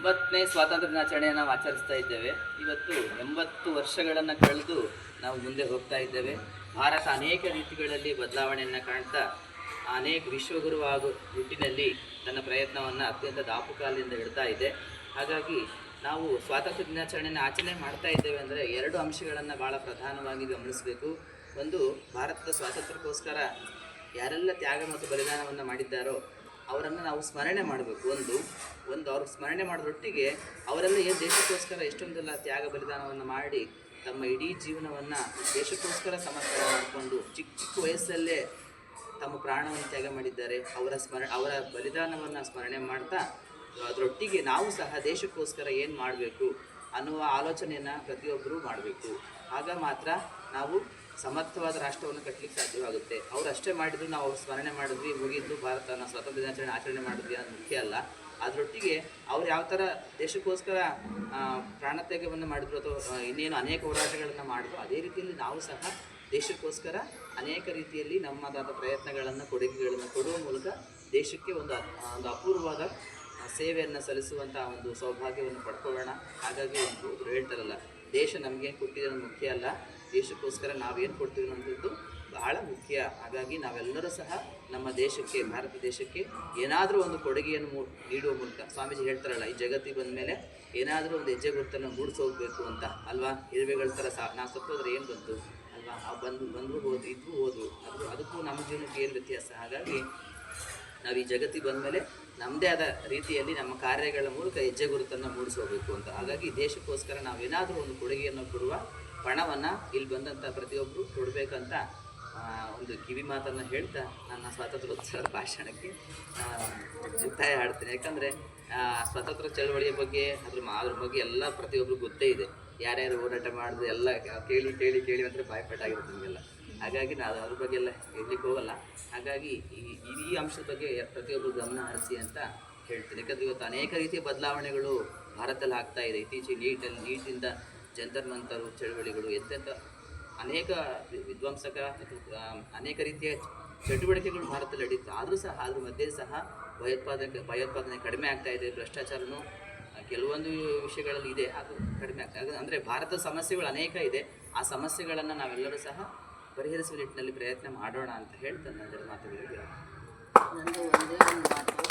80ನೇ ಸ್ವಾತಂತ್ರ್ಯ ದಿನಾಚರಣೆಯನ್ನು ನಾವು ಆಚರಿಸ್ತಾ ಇದ್ದೇವೆ. ಇವತ್ತು 80 ವರ್ಷಗಳನ್ನು ಕಳೆದು ನಾವು ಮುಂದೆ ಹೋಗ್ತಾ ಇದ್ದೇವೆ. ಭಾರತ ಅನೇಕ ರೀತಿಗಳಲ್ಲಿ ಬದಲಾವಣೆಯನ್ನು ಕಾಣ್ತಾ ಅನೇಕ ವಿಶ್ವಗುರು ಹಾಗೂ ನಿಟ್ಟಿನಲ್ಲಿ ತನ್ನ ಪ್ರಯತ್ನವನ್ನು ಅತ್ಯಂತ ದಾಪುಕಾಲಿಂದ ಇಡ್ತಾ ಇದೆ. ಹಾಗಾಗಿ ನಾವು ಸ್ವಾತಂತ್ರ್ಯ ದಿನಾಚರಣೆಯನ್ನು ಆಚರಣೆ ಮಾಡ್ತಾ ಇದ್ದೇವೆ ಅಂದರೆ 2 ಅಂಶಗಳನ್ನು ಭಾಳ ಪ್ರಧಾನವಾಗಿ ಗಮನಿಸಬೇಕು. ಒಂದು, ಭಾರತದ ಸ್ವಾತಂತ್ರ್ಯಕ್ಕೋಸ್ಕರ ಯಾರೆಲ್ಲ ತ್ಯಾಗ ಮತ್ತು ಬಲಿದಾನವನ್ನು ಮಾಡಿದ್ದಾರೋ ಅವರನ್ನು ನಾವು ಸ್ಮರಣೆ ಮಾಡಬೇಕು. ಒಂದು ಅವ್ರ ಸ್ಮರಣೆ ಮಾಡೋದ್ರೊಟ್ಟಿಗೆ ಅವರೆಲ್ಲ ಏನು ದೇಶಕ್ಕೋಸ್ಕರ ಎಷ್ಟೊಂದೆಲ್ಲ ತ್ಯಾಗ ಬಲಿದಾನವನ್ನು ಮಾಡಿ ತಮ್ಮ ಇಡೀ ಜೀವನವನ್ನು ದೇಶಕ್ಕೋಸ್ಕರ ಸಮರ್ಪಣೆ ಮಾಡಿಕೊಂಡು ಚಿಕ್ಕ ವಯಸ್ಸಲ್ಲೇ ತಮ್ಮ ಪ್ರಾಣವನ್ನು ತ್ಯಾಗ ಮಾಡಿದ್ದಾರೆ. ಅವರ ಬಲಿದಾನವನ್ನು ಸ್ಮರಣೆ ಮಾಡ್ತಾ ಅದರೊಟ್ಟಿಗೆ ನಾವು ಸಹ ದೇಶಕ್ಕೋಸ್ಕರ ಏನು ಮಾಡಬೇಕು ಅನ್ನುವ ಆಲೋಚನೆಯನ್ನು ಪ್ರತಿಯೊಬ್ಬರೂ ಮಾಡಬೇಕು. ಆಗ ಮಾತ್ರ ನಾವು ಸಮರ್ಥವಾದ ರಾಷ್ಟ್ರವನ್ನು ಕಟ್ಟಲಿಕ್ಕೆ ಸಾಧ್ಯವಾಗುತ್ತೆ. ಅವರು ಅಷ್ಟೇ ಮಾಡಿದ್ರು, ನಾವು ಅವ್ರು ಸ್ಮರಣೆ ಮಾಡಿದ್ವಿ, ಮುಗಿದ್ದು ಭಾರತನ ಸ್ವಾತಂತ್ರ್ಯ ದಿನಾಚರಣೆ ಆಚರಣೆ ಮಾಡಿದ್ವಿ ಅದು ಮುಖ್ಯ ಅಲ್ಲ. ಅದರೊಟ್ಟಿಗೆ ಅವ್ರು ಯಾವ ಥರ ದೇಶಕ್ಕೋಸ್ಕರ ಪ್ರಾಣತ್ಯಾಗವನ್ನು ಮಾಡಿದ್ರು ಅಥವಾ ಇನ್ನೇನು ಅನೇಕ ಹೋರಾಟಗಳನ್ನು ಮಾಡಿದ್ರು, ಅದೇ ರೀತಿಯಲ್ಲಿ ನಾವು ಸಹ ದೇಶಕ್ಕೋಸ್ಕರ ಅನೇಕ ರೀತಿಯಲ್ಲಿ ನಮ್ಮದಾದ ಪ್ರಯತ್ನಗಳನ್ನು ಕೊಡುಗೆಗಳನ್ನು ಕೊಡುವ ಮೂಲಕ ದೇಶಕ್ಕೆ ಒಂದು ಅಪೂರ್ವವಾದ ಸೇವೆಯನ್ನು ಸಲ್ಲಿಸುವಂಥ ಒಂದು ಸೌಭಾಗ್ಯವನ್ನು ಪಡ್ಕೊಳ್ಳೋಣ. ಹಾಗಾಗಿ ಒಬ್ಬರು ಹೇಳ್ತಾರಲ್ಲ, ದೇಶ ನಮಗೇನು ಕೊಟ್ಟಿದ್ದು ಮುಖ್ಯ ಅಲ್ಲ, ದೇಶಕ್ಕೋಸ್ಕರ ನಾವೇನು ಕೊಡ್ತೀವಿ ಅನ್ನೋದು ಬಹಳ ಮುಖ್ಯ. ಹಾಗಾಗಿ ನಾವೆಲ್ಲರೂ ಸಹ ನಮ್ಮ ದೇಶಕ್ಕೆ, ಭಾರತ ದೇಶಕ್ಕೆ ಏನಾದರೂ ಒಂದು ಕೊಡುಗೆಯನ್ನು ನೀಡುವ ಮೂಲಕ, ಸ್ವಾಮೀಜಿ ಹೇಳ್ತಾರಲ್ಲ, ಈ ಜಗತ್ತಿಗೆ ಬಂದ ಮೇಲೆ ಏನಾದರೂ ಒಂದು ಹೆಜ್ಜೆ ಗುರುತನ್ನು ಮೂಡಿಸೋಗ್ಬೇಕು ಅಂತ ಅಲ್ವಾ. ಇರುವೆಗಳ ಥರ ನಾವು ಸತ್ತೋದ್ರೆ ಏನು ಬಂತು ಅಲ್ವಾ, ಬಂದರೂ ಹೋದ್ರು ಇದ್ರೂ ಹೋದ್ರು, ಅದಕ್ಕೂ ನಮ್ಮ ಜೀವನಕ್ಕೆ ಏನು ವ್ಯತ್ಯಾಸ. ಹಾಗಾಗಿ ನಾವು ಈ ಜಗತ್ತಿಗೆ ಬಂದ ಮೇಲೆ ನಮ್ಮದೇ ಆದ ರೀತಿಯಲ್ಲಿ ನಮ್ಮ ಕಾರ್ಯಗಳ ಮೂಲಕ ಹೆಜ್ಜೆ ಗುರುತನ್ನು ಮೂಡಿಸೋಬೇಕು ಅಂತ. ಹಾಗಾಗಿ ದೇಶಕ್ಕೋಸ್ಕರ ನಾವೇನಾದರೂ ಒಂದು ಕೊಡುಗೆಯನ್ನು ಕೊಡುವ ಪಣವನ್ನು ಇಲ್ಲಿ ಬಂದಂಥ ಪ್ರತಿಯೊಬ್ಬರು ಕೊಡಬೇಕಂತ ಒಂದು ಕಿವಿ ಮಾತನ್ನು ಹೇಳ್ತಾ ನನ್ನ ಸ್ವಾತಂತ್ರ್ಯೋತ್ಸವದ ಭಾಷಣಕ್ಕೆ ಮುಕ್ತಾಯ ಹಾಡ್ತೀನಿ. ಯಾಕಂದರೆ ಸ್ವಾತಂತ್ರ್ಯ ಚಳವಳಿಯ ಬಗ್ಗೆ ಅದ್ರ ಬಗ್ಗೆ ಎಲ್ಲ ಪ್ರತಿಯೊಬ್ಬರು ಗೊತ್ತೇ ಇದೆ. ಯಾರ್ಯಾರು ಹೋರಾಟ ಮಾಡಿದ್ರು ಎಲ್ಲ ಕೇಳಿ ಅಂದರೆ ಬಾಯ್ಪಾಟಾಗಿರುತ್ತೆ ನಿಮಗೆಲ್ಲ. ಹಾಗಾಗಿ ನಾನು ಅದ್ರ ಬಗ್ಗೆ ಎಲ್ಲ ಹೇಳಲಿಕ್ಕೆ ಹೋಗಲ್ಲ. ಹಾಗಾಗಿ ಈ ಅಂಶದ ಬಗ್ಗೆ ಪ್ರತಿಯೊಬ್ಬರು ಗಮನ ಹರಿಸಿ ಅಂತ ಹೇಳ್ತೀನಿ. ಯಾಕಂದರೆ ಇವತ್ತು ಅನೇಕ ರೀತಿಯ ಬದಲಾವಣೆಗಳು ಭಾರತದಲ್ಲಿ ಆಗ್ತಾ ಇದೆ. ಇತ್ತೀಚೆಗೆ ನೀಟಿಂದ ಜಂತರ್ ಮಂತರು ಚಳವಳಿಗಳು, ಎಂತೆಂಥ ಅನೇಕ ವಿಧ್ವಂಸಕ ಅನೇಕ ರೀತಿಯ ಚಟುವಟಿಕೆಗಳು ಭಾರತದಲ್ಲಿ ನಡೀತಾ, ಆದರೂ ಸಹ ಅದ್ರ ಮಧ್ಯೆ ಸಹ ಭಯೋತ್ಪಾದನೆ ಕಡಿಮೆ ಆಗ್ತಾ ಇದೆ. ಭ್ರಷ್ಟಾಚಾರನೂ ಕೆಲವೊಂದು ವಿಷಯಗಳಲ್ಲಿ ಇದೆ, ಅದು ಕಡಿಮೆ ಆಗ್ತಾ ಇದೆ. ಅಂದರೆ ಭಾರತದ ಸಮಸ್ಯೆಗಳು ಅನೇಕ ಇದೆ. ಆ ಸಮಸ್ಯೆಗಳನ್ನು ನಾವೆಲ್ಲರೂ ಸಹ ಪರಿಹರಿಸುವ ನಿಟ್ಟಿನಲ್ಲಿ ಪ್ರಯತ್ನ ಮಾಡೋಣ ಅಂತ ಹೇಳ್ತಾ ನನ್ನ ಮಾತುಗಳಿಗೆ ನಂದು ಒಂದೇ ಒಂದು ಮಾತು.